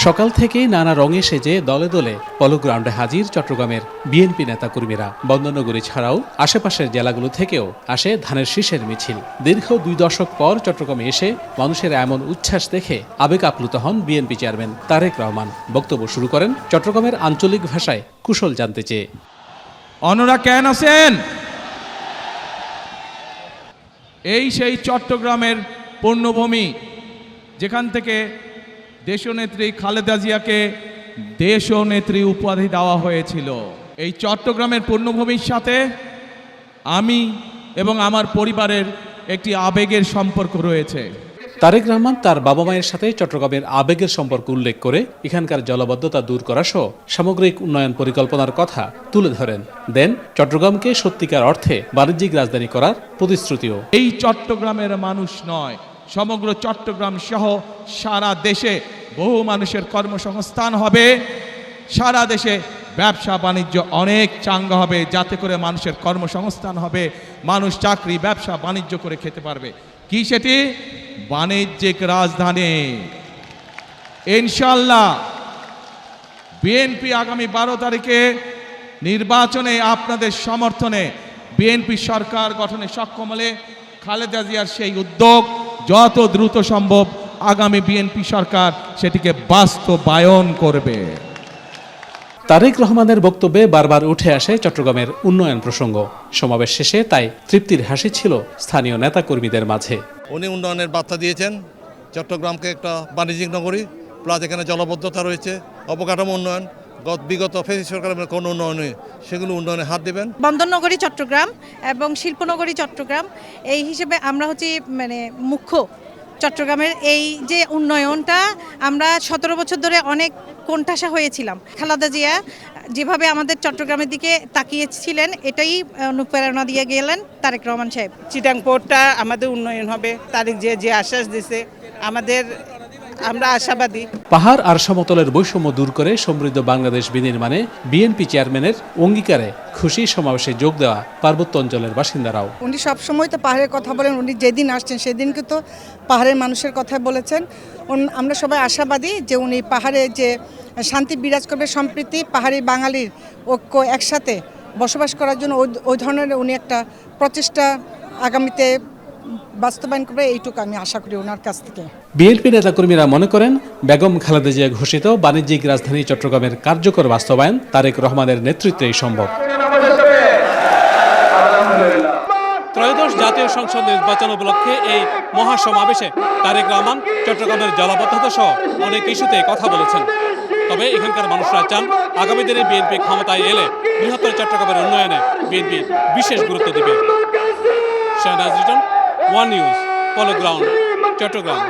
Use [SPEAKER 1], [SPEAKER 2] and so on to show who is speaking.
[SPEAKER 1] সকাল থেকেই নানা রঙে সেজে দলে দলে পলো গ্রাউন্ডে হাজির চট্টগ্রামের বিএনপি নেতাকর্মীরা। বন্দরনগরী ছাড়াও আশেপাশের জেলাগুলো থেকেও আসে ধানের শীষের মিছিল। দীর্ঘ 2 দশক পর চট্টগ্রামে এসে মানুষের এমন উচ্ছ্বাস দেখে আবেগ আপ্লুত হন বিএনপি চেয়ারম্যান তারেক রহমান। বক্তব্য শুরু করেন চট্টগ্রামের আঞ্চলিক ভাষায় কুশল জানতে চেয়ে।
[SPEAKER 2] অনরা কেন আছেন? এই সেই চট্টগ্রামের পূর্ণভূমি, যেখান থেকে দেশনেত্রী খালেদা জিয়াকে দেশনেত্রী উপাধি দেওয়া হয়েছিল। এই চট্টগ্রামের পূর্ণভূমির সাথে আমি এবং আমার পরিবারের একটি আবেগের সম্পর্ক রয়েছে।
[SPEAKER 1] তারেক রহমান তার বাবা মায়ের সাথে চট্টগ্রামের আবেগের সম্পর্ক উল্লেখ করে এখানকার জলাবদ্ধতা দূর করা সহ সামগ্রিক উন্নয়ন পরিকল্পনার কথা তুলে ধরেন। দেন চট্টগ্রামকে সত্যিকার অর্থে বাণিজ্যিক রাজধানী করার প্রতিশ্রুতিও।
[SPEAKER 2] এই চট্টগ্রামের মানুষ নয়, সমগ্র চট্টগ্রাম সহ সারা দেশে বহু মানুষের কর্মসংস্থান হবে। সারা দেশে ব্যবসা বাণিজ্য অনেক চাঙ্গা হবে, যাতে করে মানুষের কর্মসংস্থান হবে, মানুষ চাকরি ব্যবসা বাণিজ্য করে খেতে পারবে। কি সেটি? বাণিজ্যিক রাজধানী। ইনশাল্লাহ বিএনপি আগামী 12 তারিখে নির্বাচনে আপনাদের সমর্থনে বিএনপি সরকার গঠনে সক্ষম হলে খালেদা জিয়ার সেই উদ্যোগ যত দ্রুত সম্ভব আগামী বিএনপি সরকার সেটিকে বাস্তবায়ন করবে।
[SPEAKER 1] তারেক রহমানের বক্তব্যে বারবার উঠে আসে চট্টগ্রামের উন্নয়ন প্রসঙ্গ। সমাবেশ শেষে তাই তৃপ্তির হাসি ছিল স্থানীয় নেতাকর্মীদের মাঝে।
[SPEAKER 3] উনি উন্নয়নের বার্তা দিয়েছেন, চট্টগ্রামকে একটা বাণিজ্যিক নগরী, প্লাস এখানে জলবদ্ধতা রয়েছে, অবকাঠামো উন্নয়ন, বিগত ফেসি সরকারের কোনো উন্নয়ন নেই, সেগুলো উন্নয়নে হাত দেবেন।
[SPEAKER 4] বন্দরনগরী চট্টগ্রাম এবং শিল্পনগরী চট্টগ্রাম, এই হিসেবে আমরা হচ্ছে মুখ্য চট্টগ্রামের এই যে উন্নয়নটা, আমরা 17 বছর ধরে অনেক কোণঠাসা হয়েছিলাম। খালেদা জিয়া যেভাবে আমাদের চট্টগ্রামের দিকে তাকিয়েছিলেন, এটাই অনুপ্রেরণা দিয়ে গেলেন তারেক রহমান সাহেব।
[SPEAKER 5] চিটাং পোর্টটা আমাদের উন্নয়ন হবে, তারেক জিয়া যে আশ্বাস দিয়েছে আমরা আশাবাদী।
[SPEAKER 1] পাহাড় আর সমতলের বৈষম্য দূর করে সমৃদ্ধ বাংলাদেশ বিনির্মাণে বিএনপি চেয়ারম্যানের অঙ্গীকারে খুশি সমাবেশে যোগ দেওয়া পার্বত্য অঞ্চলের বাসিন্দারাও।
[SPEAKER 6] উনি সবসময় তো পাহাড়ের কথা বলেন, উনি যেদিন আসছেন সেদিনকে তো পাহাড়ের মানুষের কথা বলেছেন। আমরা সবাই আশাবাদী যে উনি পাহাড়ে যে শান্তি বিরাজ করবে, সম্প্রীতি, পাহাড়ি বাঙালির ঐক্য, একসাথে বসবাস করার জন্য ওই ধরনের উনি একটা প্রচেষ্টা আগামীতে বাস্তবায়ন করবে, এইটুকু আমি আশা করি ওনার কাছ থেকে।
[SPEAKER 1] বিএনপি নেতাকর্মীরা মনে করেন বেগম খালেদা জিয়া ঘোষিত বাণিজ্যিক রাজধানী চট্টগ্রামের কার্যকর বাস্তবায়ন তারেক রহমানের নেতৃত্বেই সম্ভব। ত্রয়োদশ জাতীয় সংসদ নির্বাচন উপলক্ষে এই মহাসমাবেশে তারেক রহমান চট্টগ্রামের জলাবদ্ধতা সহ অনেক ইস্যুতে কথা বলেছেন। তবে এখানকার মানুষরা চান আগামী দিনে বিএনপি ক্ষমতায় এলে বৃহত্তর চট্টগ্রামের উন্নয়নে বিএনপি বিশেষ গুরুত্ব দিবে। শাহনাজ রিটন, ওয়ান নিউজ, পলো গ্রাউন্ড, চট্টগ্রাম।